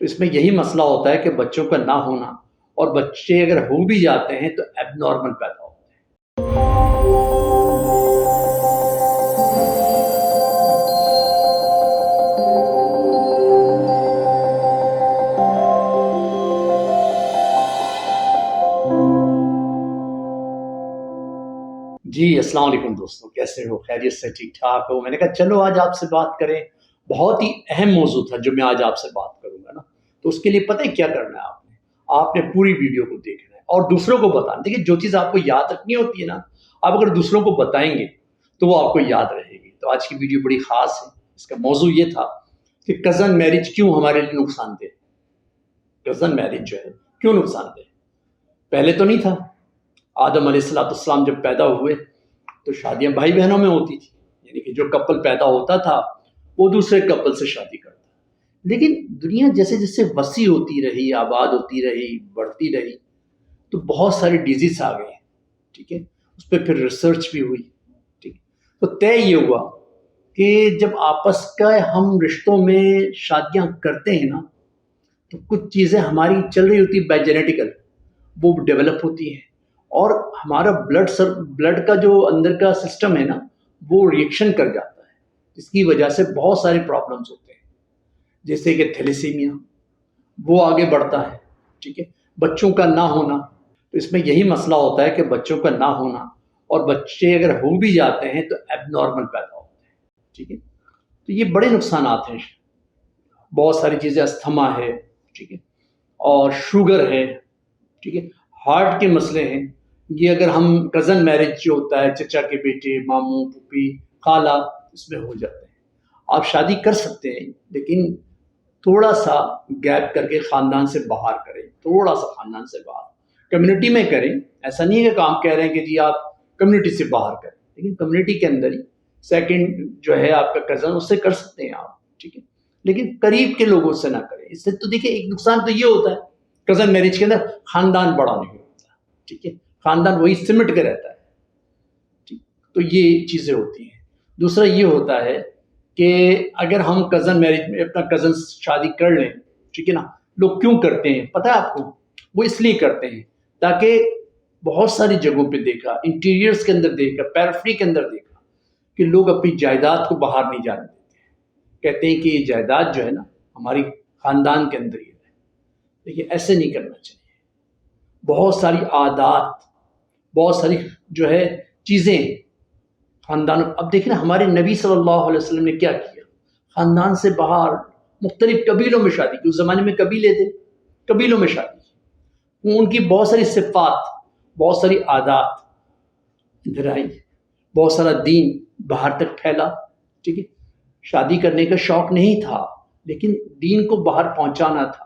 تو اس میں یہی مسئلہ ہوتا ہے کہ بچوں کا نہ ہونا، اور بچے اگر ہو بھی جاتے ہیں تو ایب نارمل پیدا ہوتے ہیں۔ جی السلام علیکم دوستوں، کیسے ہو؟ خیریت سے ٹھیک ٹھاک ہو؟ میں نے کہا چلو آج آپ سے بات کریں۔ بہت ہی اہم موضوع تھا جو میں آج آپ سے بات کروں گا نا، تو اس کے لیے پتہ ہے کیا کرنا ہے آپ نے پوری ویڈیو کو دیکھنا ہے اور دوسروں کو بتانا۔ دیکھیے جو چیز آپ کو یاد رکھنی ہوتی ہے نا، آپ اگر دوسروں کو بتائیں گے تو وہ آپ کو یاد رہے گی۔ تو آج کی ویڈیو بڑی خاص ہے۔ اس کا موضوع یہ تھا کہ کزن میرج کیوں ہمارے لیے نقصان دہ؟ کزن میرج جو ہے کیوں نقصان دہ؟ پہلے تو نہیں تھا۔ آدم علیہ السلام جب پیدا ہوئے تو شادیاں بھائی بہنوں میں ہوتی تھی، یعنی کہ جو کپل پیدا ہوتا تھا وہ دوسرے کپل سے شادی کرتا۔ لیکن دنیا جیسے جیسے وسیع ہوتی رہی، آباد ہوتی رہی، بڑھتی رہی، تو بہت سارے ڈیزیز آ گئے، ٹھیک ہے، اس پہ پھر ریسرچ بھی ہوئی، ٹھیک ہے۔ تو طے یہ ہوا کہ جب آپس کا ہم رشتوں میں شادیاں کرتے ہیں نا، تو کچھ چیزیں ہماری چل رہی ہوتی بائی جینیٹیکل، وہ ڈیولپ ہوتی ہیں، اور ہمارا بلڈ کا جو اندر کا سسٹم ہے نا، وہ ریئیکشن کر جاتا ہے، جس کی وجہ سے بہت ساری پرابلمس ہوتے ہیں، جیسے کہ تھیلیسیمیا، وہ آگے بڑھتا ہے، ٹھیک ہے، بچوں کا نہ ہونا۔ تو اس میں یہی مسئلہ ہوتا ہے کہ بچوں کا نہ ہونا، اور بچے اگر ہو بھی جاتے ہیں تو ایب نارمل پیدا ہوتے ہیں، ٹھیک ہے۔ تو یہ بڑے نقصانات ہیں، بہت ساری چیزیں، استھما ہے، ٹھیک ہے، اور شوگر ہے، ٹھیک ہے، ہارٹ کے مسئلے ہیں۔ یہ اگر ہم کزن میرج جو ہوتا ہے، چچا کے بیٹے، ماموں، پھوپھی، خالہ، اس میں ہو جاتے ہیں۔ آپ شادی کر سکتے ہیں لیکن تھوڑا سا گیپ کر کے خاندان سے باہر کریں، تھوڑا سا خاندان سے باہر، کمیونٹی میں کریں۔ ایسا نہیں ہے کہ کام کہہ رہے ہیں کہ جی آپ کمیونٹی سے باہر کریں، لیکن کمیونٹی کے اندر ہی سیکنڈ جو ہے آپ کا کزن، اس سے کر سکتے ہیں آپ، ٹھیک ہے، لیکن قریب کے لوگوں سے نہ کریں۔ اس سے تو دیکھیں ایک نقصان تو یہ ہوتا ہے کزن میرج کے اندر، خاندان بڑا نہیں ہوتا، ٹھیک ہے، خاندان وہی سمٹ کے رہتا ہے، ٹھیک۔ تو یہ چیزیں ہوتی ہیں۔ دوسرا یہ ہوتا ہے کہ اگر ہم کزن میرج میں اپنا کزن شادی کر لیں، ٹھیک ہے نا، لوگ کیوں کرتے ہیں پتہ ہے آپ کو؟ وہ اس لیے کرتے ہیں تاکہ بہت ساری جگہوں پہ دیکھا، انٹیریئرس کے اندر دیکھا، پیرفری کے اندر دیکھا کہ لوگ اپنی جائیداد کو باہر نہیں جانے دیتے، کہتے ہیں کہ یہ جائیداد جو ہے نا ہماری خاندان کے اندر ہی ہے۔ دیکھیے ایسے نہیں کرنا چاہیے۔ بہت ساری عادات، بہت ساری جو ہے چیزیں خاندان، اب دیکھیں نا ہمارے نبی صلی اللہ علیہ وسلم نے کیا کیا، خاندان سے باہر مختلف قبیلوں میں شادی کی۔ اس زمانے میں قبیلے تھے، قبیلوں میں شادی کی، ان کی بہت ساری صفات، بہت ساری عادات ادھر آئی، بہت سارا دین باہر تک پھیلا، ٹھیک ہے۔ شادی کرنے کا شوق نہیں تھا لیکن دین کو باہر پہنچانا تھا،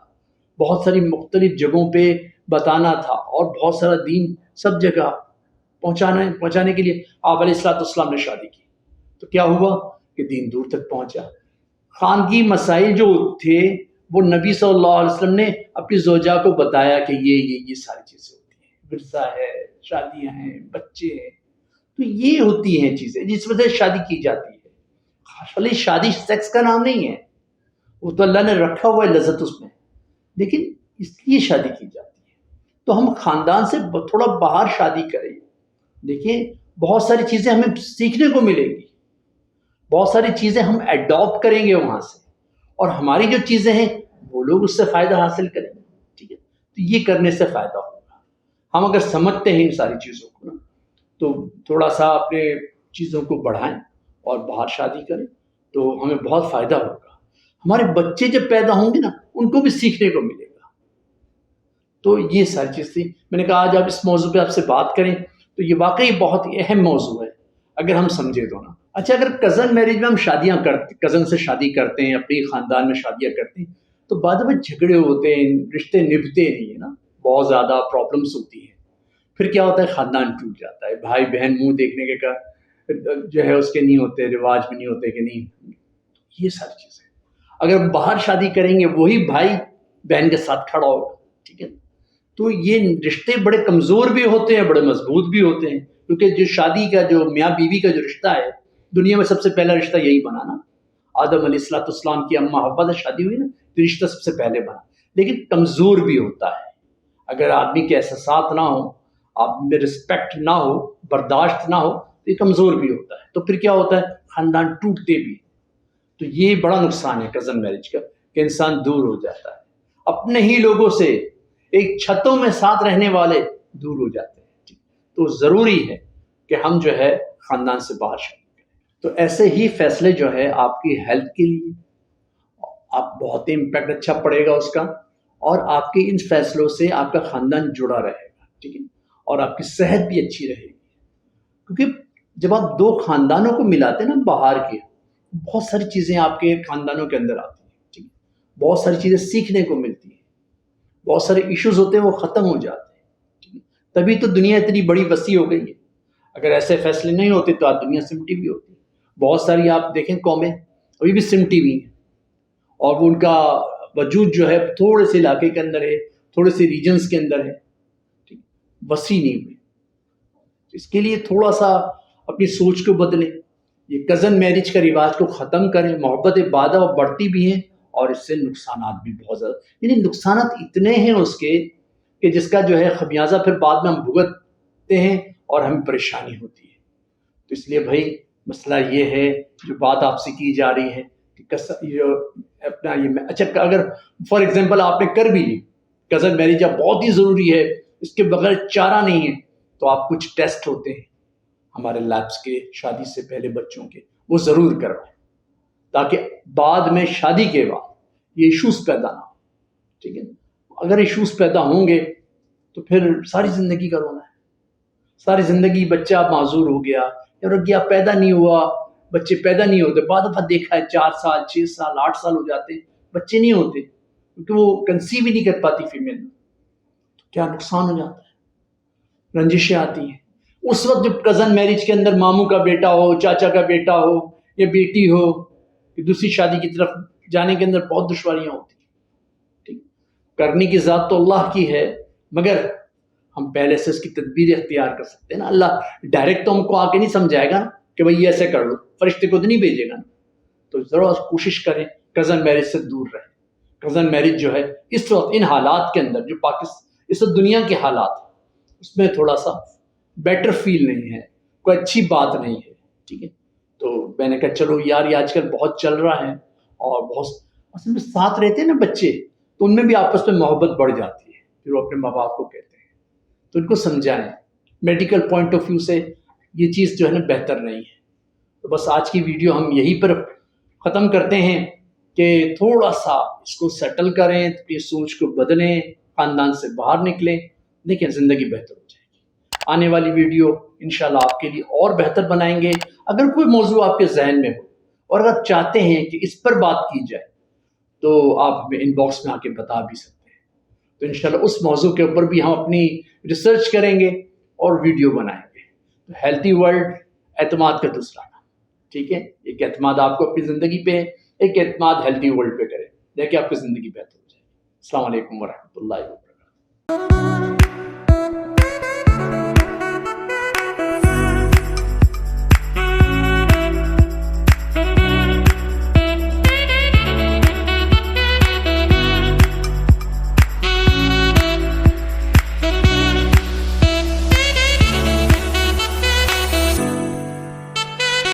بہت ساری مختلف جگہوں پہ بتانا تھا، اور بہت سارا دین سب جگہ پہنچانے کے لیے آپ علیہ السلام نے شادی کی۔ تو کیا ہوا کہ دین دور تک پہنچا۔ خانگی مسائل جو تھے وہ نبی صلی اللہ علیہ وسلم نے اپنی زوجہ کو بتایا کہ یہ ساری چیزیں ہوتی ہیں، ورثہ ہے، شادیاں ہیں، بچے ہیں، تو یہ ہوتی ہیں چیزیں جس وجہ سے شادی کی جاتی ہے۔ خالی شادی سیکس کا نام نہیں ہے، وہ تو اللہ نے رکھا ہوا ہے لذت اس میں، لیکن اس لیے شادی کی جاتی ہے۔ تو ہم خاندان سے تھوڑا باہر شادی کریں، دیکھیں بہت ساری چیزیں ہمیں سیکھنے کو ملے گی، بہت ساری چیزیں ہم ایڈاپٹ کریں گے وہاں سے، اور ہماری جو چیزیں ہیں وہ لوگ اس سے فائدہ حاصل کریں گے، ٹھیک ہے۔ تو یہ کرنے سے فائدہ ہوگا۔ ہم اگر سمجھتے ہیں ان ساری چیزوں کو نا، تو تھوڑا سا اپنے چیزوں کو بڑھائیں اور باہر شادی کریں تو ہمیں بہت فائدہ ہوگا۔ ہمارے بچے جب پیدا ہوں گے نا، ان کو بھی سیکھنے کو ملے گا۔ تو یہ ساری چیز تھی، میں نے کہا آج آپ اس موضوع پہ آپ سے بات کریں، تو یہ واقعی بہت ہی اہم موضوع ہے اگر ہم سمجھے تو نا۔ اچھا، اگر کزن میرج میں ہم شادیاں کرتے، کزن سے شادی کرتے ہیں، اپنی خاندان میں شادیاں کرتے ہیں، تو بعد میں جھگڑے ہوتے ہیں، رشتے نبھتے نہیں ہیں نا، بہت زیادہ پرابلمس ہوتی ہیں۔ پھر کیا ہوتا ہے، خاندان ٹوٹ جاتا ہے، بھائی بہن منہ دیکھنے کے کا جو ہے اس کے نہیں ہوتے، رواج بھی نہیں ہوتے کہ نہیں، یہ ساری چیزیں۔ اگر باہر شادی کریں گے وہی بھائی بہن کے ساتھ کھڑا ہوگا، ٹھیک ہے، تو یہ رشتے بڑے کمزور بھی ہوتے ہیں، بڑے مضبوط بھی ہوتے ہیں، کیونکہ جو شادی کا جو میاں بیوی کا جو رشتہ ہے، دنیا میں سب سے پہلا رشتہ یہی بنا نا، آدم علیہ السلام کی اماں حوا سے شادی ہوئی نا، تو رشتہ سب سے پہلے بنا، لیکن کمزور بھی ہوتا ہے۔ اگر آدمی کے احساسات نہ ہو، آپ میں رسپیکٹ نہ ہو، برداشت نہ ہو، تو یہ کمزور بھی ہوتا ہے، تو پھر کیا ہوتا ہے، خاندان ٹوٹتے بھی۔ تو یہ بڑا نقصان ہے کزن میرج کا، کہ انسان دور ہو جاتا ہے اپنے ہی لوگوں سے، ایک چھتوں میں ساتھ رہنے والے دور ہو جاتے ہیں۔ تو ضروری ہے کہ ہم جو ہے خاندان سے باہر شادی کریں۔ تو ایسے ہی فیصلے جو ہے آپ کی ہیلتھ کے لیے آپ بہت ہی امپیکٹ اچھا پڑے گا اس کا، اور آپ کے ان فیصلوں سے آپ کا خاندان جڑا رہے گا، ٹھیک ہے، اور آپ کی صحت بھی اچھی رہے گی۔ کیونکہ جب آپ دو خاندانوں کو ملاتے ہیں نا باہر کے، بہت ساری چیزیں آپ کے خاندانوں کے اندر آتی ہیں، ٹھیک ہے، بہت ساری چیزیں سیکھنے کو ملتی ہیں، بہت سارے ایشوز ہوتے ہیں وہ ختم ہو جاتے ہیں، ٹھیک ہے؟ تبھی تو دنیا اتنی بڑی وسیع ہو گئی ہے۔ اگر ایسے فیصلے نہیں ہوتے تو آج دنیا سمٹی ہوئی ہوتی۔ بہت ساری آپ دیکھیں قومیں ابھی بھی سمٹی ہوئی ہیں، اور وہ ان کا وجود جو ہے تھوڑے سے علاقے کے اندر ہے، تھوڑے سے ریجنز کے اندر ہے، ٹھیک، وسیع نہیں ہوئی۔ اس کے لیے تھوڑا سا اپنی سوچ کو بدلیں، یہ کزن میرج کا رواج کو ختم کریں۔ محبت بعدہ بڑھتی بھی ہیں، اور اس سے نقصانات بھی بہت زیادہ، یعنی نقصانات اتنے ہیں اس کے کہ جس کا جو ہے خمیازہ پھر بعد میں ہم بھگتتے ہیں اور ہمیں پریشانی ہوتی ہے۔ تو اس لیے بھائی مسئلہ یہ ہے جو بات آپ سے کی جا رہی ہے کہ اپنا یہ اچھا، اگر فار ایگزامپل آپ نے کر بھی لی کزن میرج، اب بہت ہی ضروری ہے، اس کے بغیر چارہ نہیں ہے، تو آپ کچھ ٹیسٹ ہوتے ہیں ہمارے لیبس کے شادی سے پہلے بچوں کے، وہ ضرور کروائیں، تاکہ بعد میں شادی کے بعد یہ ایشوز پیدا نہ ہو، ٹھیک ہے۔ اگر ایشوز پیدا ہوں گے تو پھر ساری زندگی کا رونا ہے، ساری زندگی بچہ معذور ہو گیا، یا پیدا نہیں ہوا، بچے پیدا نہیں ہوتے۔ بعد دفعہ دیکھا ہے 4 سال 6 سال 8 سال ہو جاتے بچے نہیں ہوتے، کیونکہ وہ کنسیو ہی نہیں کر پاتی فیمیل، تو کیا نقصان ہو جاتا ہے، رنجشیں آتی ہیں۔ اس وقت جب کزن میرج کے اندر ماموں کا بیٹا ہو، چاچا کا بیٹا ہو یا بیٹی ہو، کہ دوسری شادی کی طرف جانے کے اندر بہت دشواریاں ہوتی ہیں، ٹھیک، کرنے کی ذات تو اللہ کی ہے، مگر ہم پہلے سے اس کی تدبیر اختیار کر سکتے ہیں نا۔ اللہ ڈائریکٹ تو ہم کو آ کے نہیں سمجھائے گا کہ بھائی ایسے کر لو، فرشتے کو تو نہیں بھیجے گا نا۔ تو ضرور کوشش کریں کزن میرج سے دور رہیں۔ کزن میرج جو ہے اس وقت ان حالات کے اندر جو اس وقت دنیا کے حالات، اس میں تھوڑا سا بیٹر فیل نہیں ہے، کوئی اچھی بات نہیں ہے، ٹھیک ہے۔ تو میں نے کہا چلو یار، یہ آج کل بہت چل رہا ہے، اور بہت اصل میں ساتھ رہتے ہیں نا بچے، تو ان میں بھی آپس میں محبت بڑھ جاتی ہے، پھر وہ اپنے ماں باپ کو کہتے ہیں، تو ان کو سمجھائیں۔ میڈیکل پوائنٹ آف ویو سے یہ چیز جو ہے نا بہتر نہیں ہے۔ تو بس آج کی ویڈیو ہم یہیں پر ختم کرتے ہیں کہ تھوڑا سا اس کو سیٹل کریں، اپنی سوچ کو بدلیں، خاندان سے باہر نکلیں، دیکھیں زندگی بہتر ہو جائے گی۔ آنے والی ویڈیو انشاءاللہ آپ کے لیے اور بہتر بنائیں گے۔ اگر کوئی موضوع آپ کے ذہن میں ہو اور اگر چاہتے ہیں کہ اس پر بات کی جائے، تو آپ ہمیں ان باکس میں آ کے بتا بھی سکتے ہیں، تو انشاءاللہ اس موضوع کے اوپر بھی ہم اپنی ریسرچ کریں گے اور ویڈیو بنائیں گے۔ تو ہیلتھی ورلڈ، اعتماد کا دوسرا نام، ٹھیک ہے۔ ایک اعتماد آپ کو اپنی زندگی پہ، ایک اعتماد ہیلتھی ورلڈ پہ کریں، دیکھیں آپ کی زندگی بہتر ہو جائے گی۔ السلام علیکم ورحمۃ اللہ وبرکاتہ۔